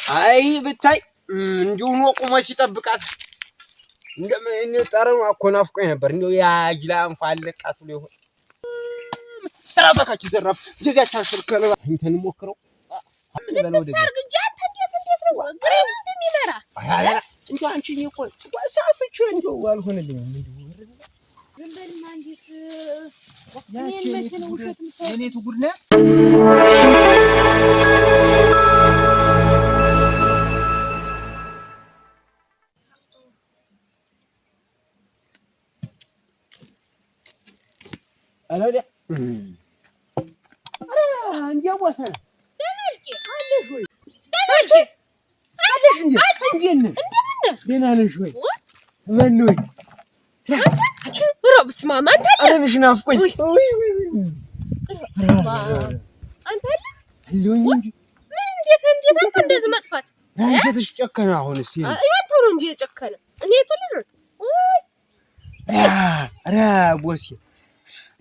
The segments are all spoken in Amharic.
አይ ብታይ እንዲሁ ነው ቆሞ ሲጠብቃት እንደምን ጠረኑ አኮናፍቆኝ ነበር። እንደው ያ ጅላም ፋለቃት ብሎ ይሆን ተራበካች ዘራፍ እንደዚያ ታሽርከለ እንትን ሞክረው ምን በለው ወደ ሰርግጃት እንዴት ነው ግሬም እንደሚመራ አያ እንዴ አንቺ እኮ ሳስቹ እንደው አልሆነልኝ እንደው ዘንበልማ እንዴት ያኔ መቼ ነው ውሸት ምሰው የኔ ትጉድ ነው አላደ እንዴ ወሰነ ደመልቄ አለሽ ወይ ደመልቄ አለሽ እንዴ እንደምን ደህና ነሽ ወይ ማን ነው አንቺ ረብስ ማማ አንተ አረንሽ ናፍቆኝ ወይ አንተ አለኝ እንጂ ምን እንዴት አንተ እንደዚህ መጥፋት አንቺ ጨከና አሁንስ ያንተ ነው እንጂ የጨከነ እኔ ተልጅ ራ ቦሲ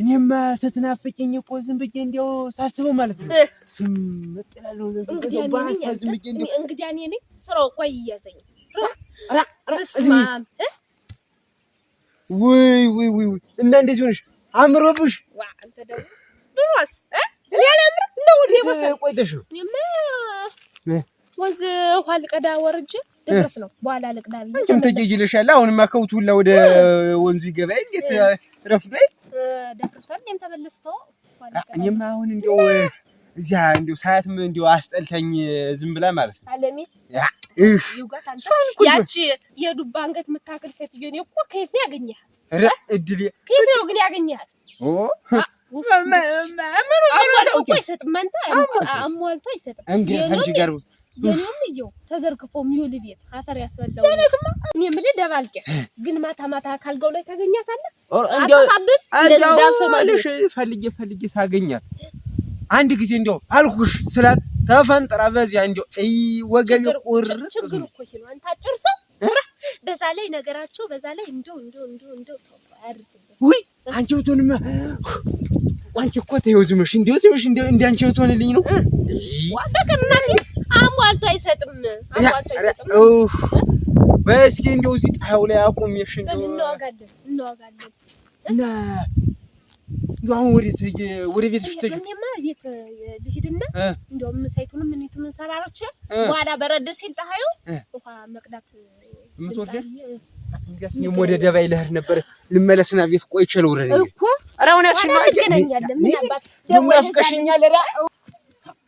እኔማ ስትናፍቂኝ እኮ ዝም ብዬ እንደው ሳስበው ማለት ነው ስም መጥላለሁ እንግዲህ እኔ ነኝ ስራው ቆይ እያዘኝ ወይ እና እንደዚህ ሆነሽ አምሮብሽ ዋ አንተ ደግሞ ድሮስ እኔ አላምር ነው ወደ ቆይተሽ እኔማ ወንዝ ውሃ ልቀዳ ወርጄ ድረስ ነው በኋላ ልቅዳ ብዬ አንቺም ተጀጅለሻል። አሁንማ ከውቱ ሁላ ወደ ወንዙ ይገባል። እንዴት ረፍዶይ ደፍርሳል እኔም ተመለስተው እኔማ አሁን እንደው እዚያ እንደው ሰዓትም እንደው አስጠልተኝ ዝም ብላ ማለት ነው አለሚ ይውጋት አንተ ያቺ የዱባ አንገት የምታክል ሴትዮ ነው እኮ ከየት ነው ያገኘሃት? እድል ከየት ነው ግን ያገኘሃት? አሟልቶ እኮ አይሰጥም። አንተ አሟልቶ አይሰጥም። እንግዲህ አንቺ ጋር የኔም ልየው ተዘርግፎ የሚውል ቤት አፈር ያስበላው እኔ የምልህ ደባልቄ ግን ማታ ካልጋው ላይ ታገኛታለህ? አጣጣብን እንደዚህ ዳብሰው ማለሽ ፈልጌ ሳገኛት አንድ ጊዜ እንደው አልኩሽ ስላት ተፈንጥራ በዚያ እንደው ወገብ ቁር ችግር እኮ ነው። አንተ አጭር ሰው በዛ ላይ ነገራቸው በዛ ላይ እንደው አያርስብህ ወይ አንቺ ብትሆንማ አንቺ እኮ ተይው ዝምሽ እንደው እንደ አንቺ ብትሆንልኝ ነው በቀናት አሟልቶ አይሰጥም በስኪ እንደው እዚህ ጣው ላይ አቆምሽ እንደው እንዋጋለን እና አሁን ወደ ቤትሽ ተጅ እኔማ ቤት ልሂድና እንደውም ሳይቱንም ምንቱን ሰራሮች በኋላ በረድ ሲል ታዩ ውሃ መቅዳት ምትወርደ እንግዲህ ወደ ደባይ ልሄድ ነበር ልመለስና ቤት ቆይቼ ልውረድ እኮ ኧረ እውነትሽን ነው እንገናኛለን ምን አባት ደግሞ ያፍቀሽኛል ራ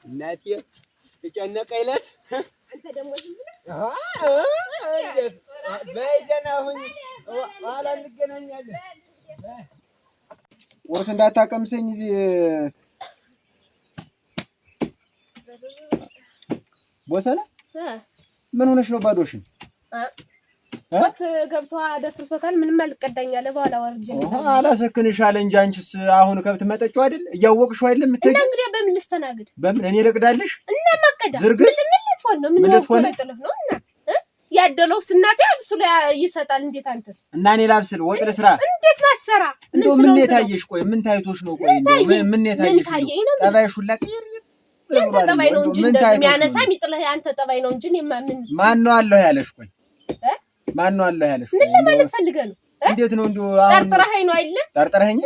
እናቴ ተጨነቀኝ ዕለት አንተ ደግሞ ዝም በይደና ሁኝ ኋላ እንገናኛለን ወርስ እንዳታቀምሰኝ እዚህ ቦሰለ ምን ሆነሽ ነው ባዶሽን ገብቷ ደፍርሶታል ምንም አልቀዳኛለ በኋላ ወርጄ አላሰክንሽ አለ እንጂ አንቺስ አሁን ከብት መጠጫው አይደል እያወቅሽው አይደል የምትሄጂ እንግዲህ በምን ልስተናግድ በምን እኔ ልቅዳልሽ እና ማቀዳ ዝርግፍ ምን ልትሆን ነው እና ያደለው ስናቴ አብሱ ላይ ይሰጣል እንዴት አንተስ እና እኔ ላብስል ወጥ ለስራ እንዴት ማሰራ እንደው ምን የታየሽ ቆይ ምን ታይቶሽ ነው ቆይ ምን የታየሽ ጠባይሽ ሁላ ቀይር ጠባይ ነው እንጂ እንደዚህ የሚያነሳ የሚጥልህ አንተ ጠባይ ነው እንጂ ማን ነው አለው ያለሽ ቆይ ማን ነው አለው ያለሽ ምን ለማለት ፈልገህ ነው እንዴት ነው እንደው ጠርጥረኸኝ ነው አይደል ጠርጥረኸኝ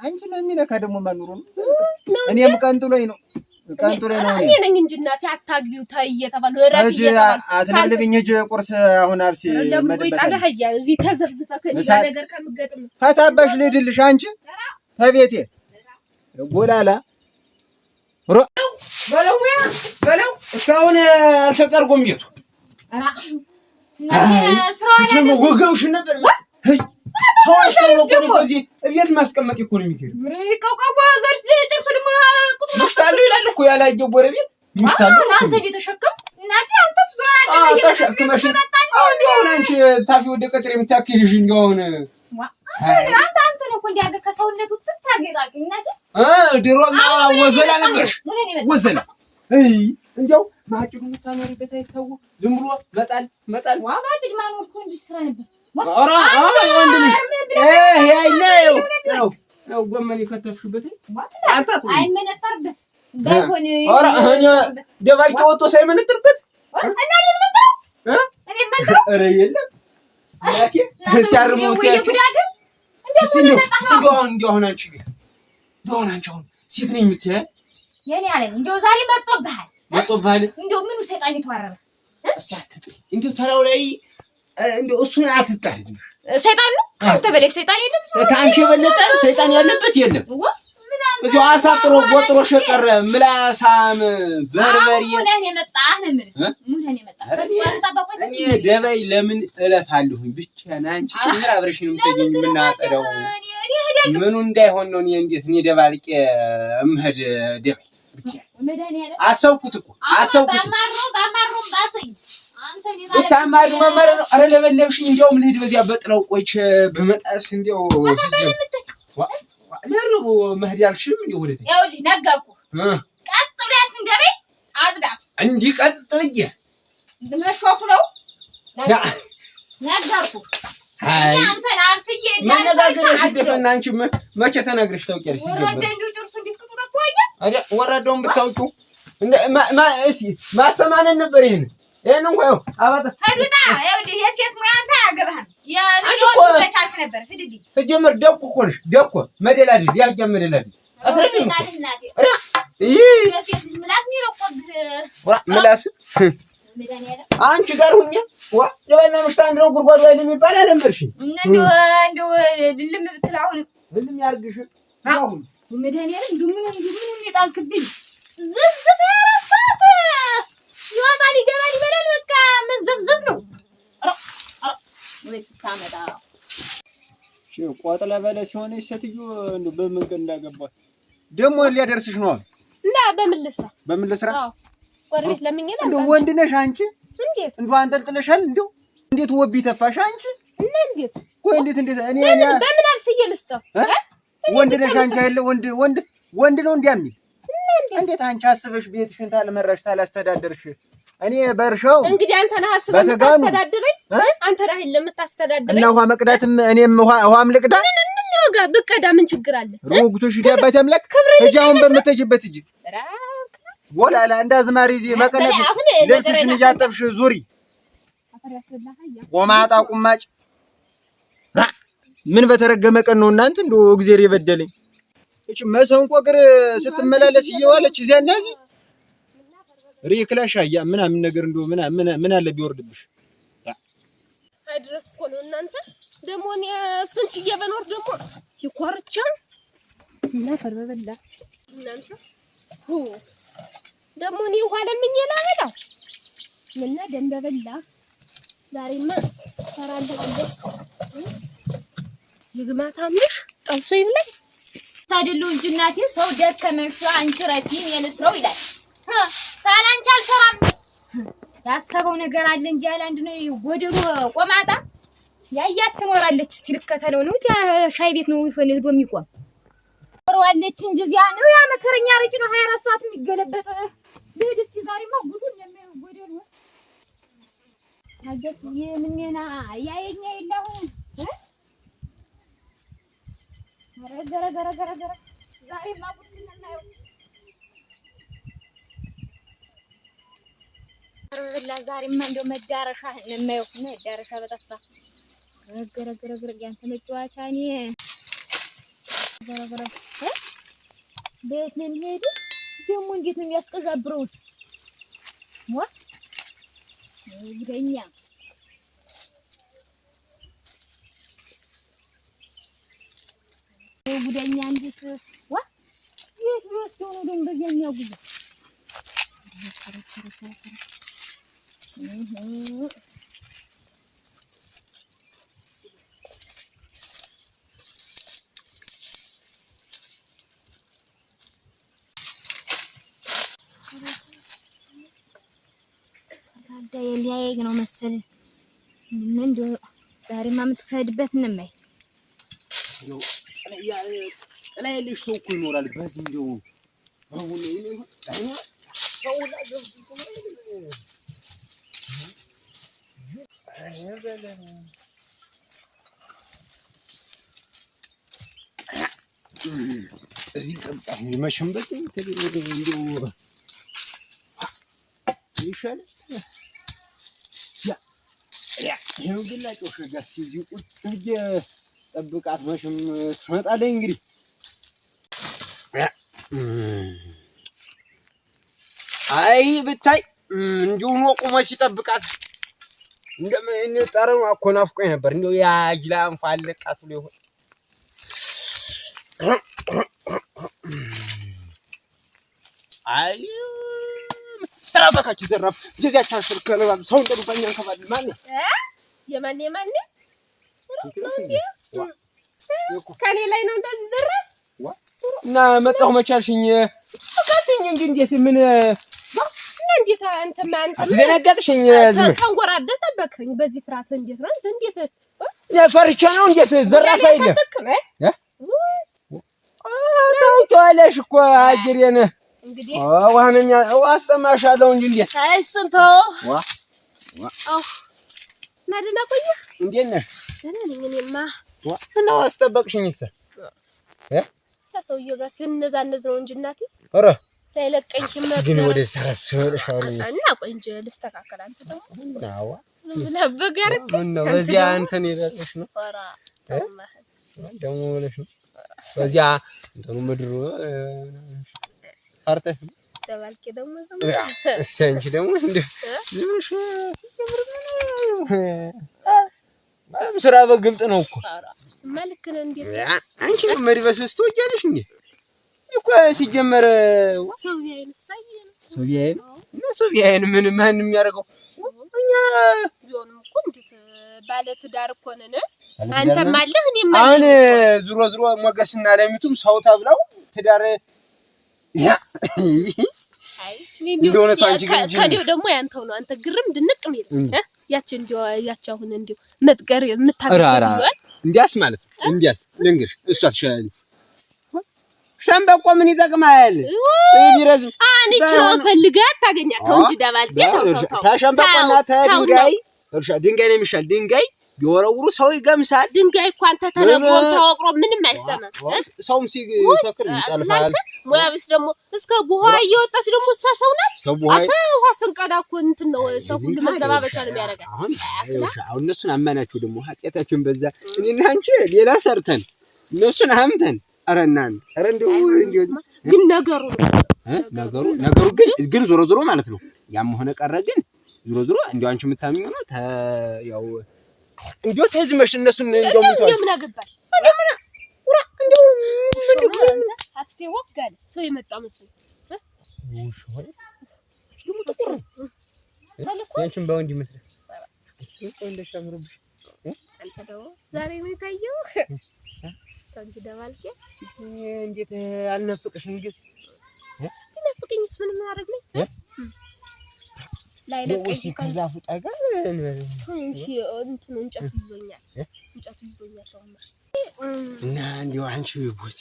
አንቺ ነው የሚነካ ደግሞ ማንሩ ነው እኔም ቀንጥሎኝ ነው እኔ ነኝ እንጂ እናቴ አታግቢው ታይ እየተባለ ረብ እየተባለ አትለብልኝ እጅ ቁርስ አሁን አብሲ መደበቅ እዚህ ተዘፍዝፈህ ነገር ከምገጥም ታታባሽ ልድልሽ አንቺ ተቤቴ ጎላላ በለው እስካሁን አልተጠርጎም ቤቱ ወገውሽ ነበር ሰዎች ደግሞ እቤት ማስቀመጥ እኮ ነው የሚገርም ቀውቀው ዘርስ ጭርቱ ደግሞ ሙሽታሉ ይላል እኮ ያላየው ጎረቤት ሙሽታሉ አንተ እየተሸከም እናቴ አንተ ትዞራለህ ተሸክመሽ አሁን አንቺ ታፊ ወደ ቀጥሬ የምታክልሽ እንደው አሁን አንተ ነው እኮ እንዲያገ ከሰውነቱ ትታገጣለህ እናቴ ድሮማ ወዘላ ነበርሽ ወዘላ እንደው ማጭዱ የምታኖሪበት አይታወቅ ዝም ብሎ መጣል ማጭድ ማኖር እኮ እንጂ ስራ ነበር ኧረ ወንድምሽ ያው ጎመን የከተፍሽበት አንተ አይመነጠርበት ደባልቄ ወጥቶ ሳይመነጥርበት ኧረ የለም እናቴ ሲያርሙት ያቸው እንደው አሁን አንቺ ግን እንደው አንቺ አሁን ሴት ነኝ የምትይ የኔ አለኝ እንደው ዛሬ መጥቶብሃል እንደው ምኑ ሰይጣን የተዋረረ አሳትጥሪ እንደው ተራው ላይ እንደው እሱን አትጣሪት ሰይጣን ነው አንተ በላይ ሰይጣን የለም ታንቺ የበለጠ ሰይጣን ያለበት የለም እዚሁ አሳጥሮ ጎጥሮ ሸቀረ ምላሳም በርበሬ ሙነን የመጣህ ነው ምን ሙነን የመጣህ እኔ ደባይ ለምን እለፋለሁኝ ብቻ ናንቺ ጭምር አብረሽን ምትገኝ ምናጠረው ምኑ እንዳይሆን ነው እኔ እንዴት እኔ ደባልቄ እምሄድ ደባይ ብቻ አሰብኩት እኮ ባማሩ ባሰኝ ታማሩ መመረ ነው አረ ለበለብሽኝ እንደውም ልሂድ በዚያ በጥለው ቆይቼ በመጣስ እንደው ለርቡ መህዲ አልሽም እንዴ ወደተ ያውልኝ ነገርኩህ ቀጥ ብያችን ደሬ አዝዳት እንጂ ቀጥ ብዬ ለመሾፍ ነው ነገርኩህ አይ አንተ ናርስዬ ማነጋገርሽ ደፈና አንቺ መቼ ተናግረሽ ታውቂያለሽ ወረደ እንዴው ጭርሱ እንድትከቱ ተቆየ አረ ወረደውን ብታውቂው እሺ ማሰማነን ነበር ይሄን እንኳን አባተ ሄዱታ ያውልኝ የሴት ሙያ አንተ አያገባህም የልጆች ተቻልክ ነበር ሂድዲ ተጀመር ደቁ ኮንሽ ደቁ መደላድል ያጀ መደላድል አትረጅም አረ የሴት ምላስ ነው ምላስ አንቺ ጋር ሁኛ ዋ የባልና ምሽት አንድ ነው ጉርጓድ ላይ የሚባል አለምርሽ እንደው ልልም ብትላውን ልልም ያርግሽ አሁን መድኃኒዓለም እንደው ምን ይጣልክብኝ ዝብዝብ ያረሳት ይወጣል ይገባል ይበላል በቃ መዘብዘብ ነው ወይስ ታመጣ ቆጥላ በለ ሲሆን ሴትዮ እንደው በምን ቀን እንዳገባት ደሞ ሊያደርስሽ ነው እና በምን ልስራ አዎ ቆሬት ለምኝና እንደው ወንድ ነሽ አንቺ እንዴት እንደው አንጠልጥለሻል እንደው እንዴት ወቢ ተፋሽ አንቺ እና እንዴት ቆይ እንዴት እኔ በምን አልስዬ ልስጠው ወንድ ነሽ አንቺ አይደለ ወንድ ነው እንዲያምኝ እንዴት አንቺ አስበሽ ቤትሽን ታልመራሽ ታላስተዳደርሽ እኔ በርሻው እንግዲህ አንተ ነህ አስበህ የምታስተዳድረኝ አንተ ነህ የምታስተዳድረኝ እና ውሃ መቅዳትም እኔም ውሃም ልቅዳ ምን ወጋ ብቀዳ ምን ችግር አለ ሩግቶሽ ዲያባት ያምላክ እጃውን በመተጅበት እጂ ወላላ እንዳዝማሪ እዚ መቀነት ልብስሽን እያጠብሽ ዙሪ ቆማጣ ቁማጭ ምን በተረገመ ቀን ነው እናንተ እንደው እግዚአብሔር የበደለኝ እቺ መሰንቆ እግር ስትመላለስ እየዋለች እዚያ እንደዚህ ሪክላሽ አያ ምናምን ነገር እንደው ምን አለ ቢወርድብሽ አይድረስ እኮ ነው እናንተ ደሞ እኔ እሱን ችዬ በኖር ደሞ ይቆርቻ እና ፈርበበላ እናንተ ደሞ እኔ ውሃ ለምኜ ላሄዳው ምንና ደንበበላ ዛሬማ ሰራለሁ ይግማታምሽ ጠንሶ ይብላኝ ታደሉ እንጂ እናቴ ሰው ደከመሽ አንቺ ረቲን የልስረው ይላል ታላንቺ አልሰራም ያሰበው ነገር አለ እንጂ ያለ አንድ ነው ጎደሮ ቆማጣ ያያት ትኖራለች እስቲ ልከተለው ነው እዚያ ሻይ ቤት ነው ይሆን ሄዶ የሚቆም ወርዋለች እንጂ እዚያ ነው ያ መከረኛ አረቂ ነው 24 ሰዓት የሚገለበጥ ልሂድ እስቲ ዛሬማ ጉዱን ለምን ጎደሮ ታገት የምንና ያየኛ የለው ገረ ዛሬማ ጉዱን እናየው ወላ ዛሬማ እንደው መዳረሻ እንመየው መዳረሻ በጠፋ ገረ ያንተ መጫወቻ እኔ ገረ ቤት ነን ሄዱ ደግሞ እንዴት ነው የሚያስቀዣብረውስ ዋ ጉደኛ ጉደኛ እንዴት ዋ የት ወስደው ነው ደግሞ በዚያኛው ጉዞ ሊያየኝ ነው መሰለኝ እንደው ዛሬማ የምትከድበት እንመይ እንደው ጥላ የለሽ ሰው እኮ ይኖራል በዚህ እንደው አሁን ነው ሰው እዚህ መሽምበት እንደው ይሻላል። ይኸው ግን ላጮሽ ጋር ሲይዙ ቁጭ ብዬ ጠብቃት መቼም ትመጣለች እንግዲህ አይ ብታይ እንዲሁ ነው ቆሞ ሲጠብቃት እንደምን ጠረኑ እኮ ናፍቆኝ ነበር እንደው ያ ጅላም ፋለቃት ብሎ ይሆን አይ ተራበካች ዘራፍ የዚያች አሽከረ ሰው እንደሩባኛ ከባል ማን የማን ከኔ ላይ ነው እንደዚህ ዘራፍ እና መጣሁ መቻልሽኝ ከፍኝ እንጂ እንዴት ምን እንዴት አንተማ አስደነገጥሽኝ ተንጎራደህ ጠበቅኝ በዚህ ፍራት እንዴት ነው እንዴት ፈርቻ ነው እንዴት ዘራፍ አይደለም ታውቂዋለሽ እኮ አጅሬን እንግዲህ ዋህነኛ አስጠማሻለሁ እንጂ እንዴት አይስንቶ ናደና ቆየ እንዴት ነሽ ደህና ነኝ እኔማ እና አስጠበቅሽኝስ ከሰውዬው ጋር ስንነዛነዝ ነው እንጂ እናቴ ኧረ ለለቀኝ ግን ወደ ተራስሽ አሁን እና ቆይ እንጂ ልስተካከል አንተ ደግሞ አዋ ለበጋርክ ነው በዚያ አንተን ይላልሽ ነው ኧረ ደግሞ ወለሽ ነው በዚያ እንትኑ ምድሩ አርተሽ ደባልቄ ደግሞ አንቺ ደግሞ እንደ ምንሽ ስራ በግልጥ ነው እኮ መልክ ነው እንዴት አንቺ መድበስስ ትወጃለሽ እንዴ እኮ ሲጀመር ሰው ያይን ምን ማን የሚያደርገው እኛ ቢሆንም እኮ እንዴት ባለ ትዳር እኮ ነን አንተም አለህ እኔም አሁን ዙሮ ሞገስና ለሚቱም ሰው ተብለው ትዳር ያ አይ እንደሆነ ታንጂ ከዲው ደግሞ ያንተው ነው አንተ ግርም ድንቅ ሚል ያቺ እንዲው ያቻሁን እንዲው መጥገር የምታከሰው እንዲያስ ማለት እንዲያስ ልንገርሽ እሷ ትሻላለች ሸምበቆ ምን ይጠቅማል ቢረዝም አንቺ ነው ፈልገህ ታገኛተው እንጂ ደባልቴ ተው ታሸምበቆና ድንጋይ ነው የሚሻል ድንጋይ ቢወረውሩ ሰው ይገምሳል ድንጋይ እኮ አንተ ተነግሮ ተወቅሮ ምንም አይሰማም ሰውም ሲሰክር ይጣልፋል ሙያብስ ደግሞ እስከ ቡሃ እየወጣች ደግሞ እሷ ሰው ናት አንተ ውሃ ስንቀዳ እኮ እንትን ነው ሰው ሁሉ መዘባበቻ ነው የሚያደርጋት አሁን እነሱን አማናቸው ደግሞ ኃጢያታችን በዛ እኔና አንቺ ሌላ ሰርተን እነሱን አምተን ኧረ እንደው ግን ነገሩ ግን ዞሮ ማለት ነው ያም ሆነ ቀረ ግን ዞሮ እንደው አንቺ የምታምኚው ነው ያው እንደው ተዝመሽ እነሱን እንደው ምን አገባሽ ምን ኡራ እንደው ምን አትቴ ወጋል ሰው የመጣ መስሎኝ ውሽ ሆይ ደግሞ ተቆረ ያንቺን ባውንድ ይመስላል እንደሻምሩብሽ አንተ ደግሞ ዛሬ ነው ታየው ታንጂ ደባልቄ እንዴት አልነፍቅሽም ግን ይነፍቅኝስ ምን ማድረግ ነው ላይ ለቀኝ ከዛፉ ጠጋ እንጂ እንትኑ እንጨት ይዞኛል ተውማ እና እንዲው አንቺ ቦሲ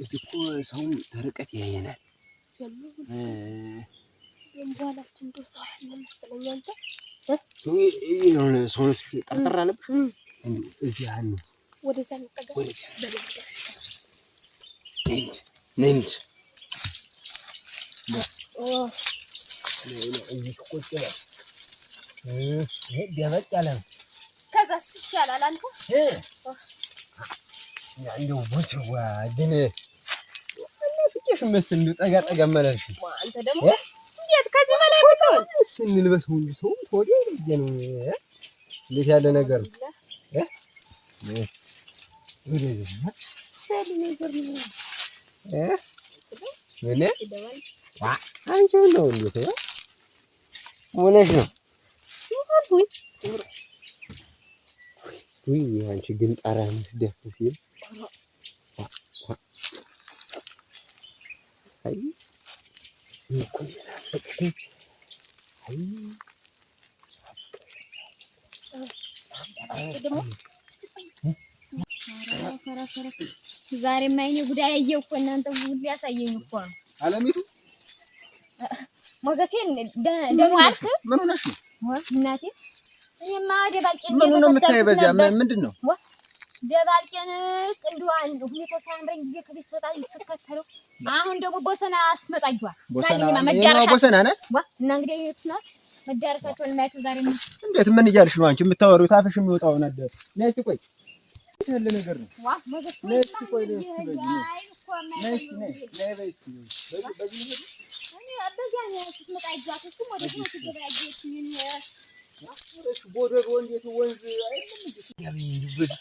እዚህ እኮ ሰው ተርቀት ያየናል እንባላችን ዶ ሰው ያለ መሰለኝ አንተ የሆነ ሰው ጠርጠር አለብሽ እንዴ እዚህ አኑ ወደዛ እንጠጋ ነንድ እዚህ ቁጭ ነው ደበቅ ያለ ነው ከዛስ ይሻላል አንተ እንደው ቦሲዋ ግን ፍቄሽ መስል እንደው ጠጋ መለልሽ አንተ ደግሞ እንዴት ከዚህ በላይ ብትሆን ስንልበሰው እንጂ ሰው ወዲያ ነው እንዴት ያለ ነገር ነው ወደዚህ ምን አንቺ ነው እንዴት ሆነሽ ነው ወይ አንቺ ግን ጣራን ደስ ሲል አይ ዛሬ ማይኔ ጉዳይ ያየው እኮ እናንተ ሁሉ ያሳየኝ እኮ አለሚቱ ሞገሴን ደሞ አልክ ምን ሆነሽ ነው እናቴ እኔማ ደባልቄን ምን ነው የምታየው በዚያ ምንድነው ደባልቄን ቅንዱዋን ሁኔታው ሳያምረኝ ጊዜ ከቤት ስወጣ ይተከተለው አሁን ደግሞ ቦሰና አስመጣጇ ቦሰና ናት እና እንግዲህ እየተና መዳረካቸውን ማየት ዛሬ ነው። እንዴት ምን እያልሽ ነው አንቺ የምታወሪው? ታፍሽ የሚወጣው ነገር ነይ እስኪ ቆይ ያለ ነገር ነው። ነይ እስኪ ቆይ ነይ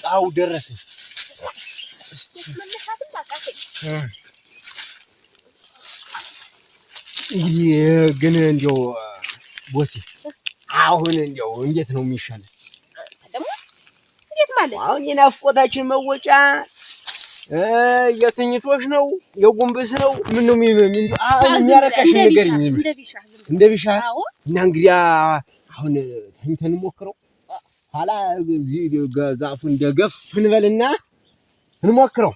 ጣው ደረሰ ግን እንደው ቦሴ አሁን እንደው እንዴት ነው የሚሻለው? ደግሞ እንዴት ማለት አሁን የናፍቆታችን መወጫ የትኝቶሽ ነው የጉንብስ ነው ምን ነው የሚያረካሽ ነገር እንደ ቢሻ እና እንግዲህ አሁን ተኝተን ሞክረው ኋላ ዛፉ እንደገፍ እንበልና እንሞክረው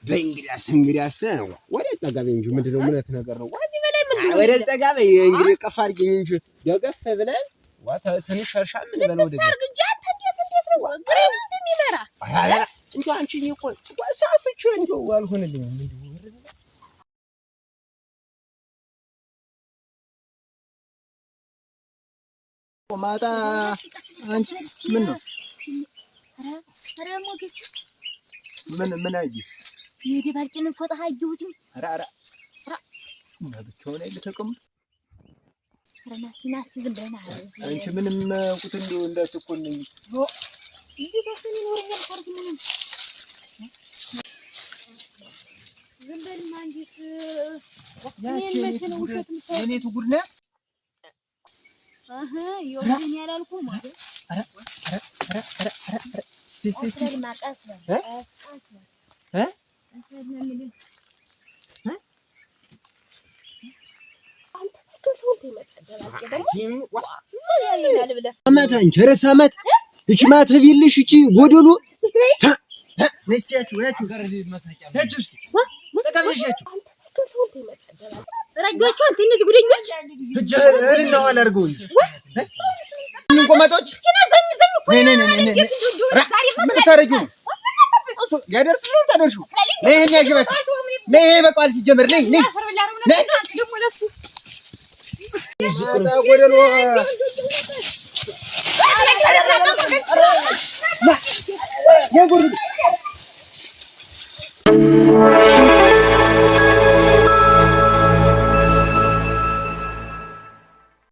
በእንግዲያስ ነው ወደ ጠጋቤ እንጂ ምንድነው ምነት ነገር ነው እዚህ በላይ ምን ወደ ጠጋቤ እንግዲህ ቀፍ አድርገኝ እንጂ ደገፍ ብለን ዋታ ትንሽ ሸርሻ ምን በለው ወደ ሰርግ እንጂ አንተ እንዴት ነው ግሬም እንደሚመራ እንዴ አንቺ እኮ ሳስቹ እንደው አልሆነልኝም እንደው ማታ አንቺ ምን ነው ኧረ ሞገስ ምን አየሽ? የደባልቄን ፎጣ አየሁት። ኧረ ብቻውን አይልተቀም። ኧረ ናስ ዝም በልና አንቺ ምንም ቁጥ እንደው እንዳትኮነኝ እንዴ በሰኔ ነው ፈርድ ምን ዝም በልና እንዴት ያቺ መቼ ነው ውሸት ምሳሌ የኔቱ ጉድ ነው። ይወርደኝ ያላልኩ ማለት ሲሲ ማቃስ ነው አንቺ እቺ ማተቢልሽ እቺ ጎደሎ ነስቲያችሁ ያችሁ ተቀበልሻችሁ ረጆቹ አንተ እነዚህ ጉደኞች እርና ዋላ አድርገው ምን ቆማጦች ሲነዘንዘኝ እኮ ምን ታረጊው እሱ ያደርስሽ ነው ታደርሽው ነይ ይሄን ያሽበት ነይ ይሄ በቃል ሲጀመር ነይ ደግሞ ለሱ ጎደሎ የጉድ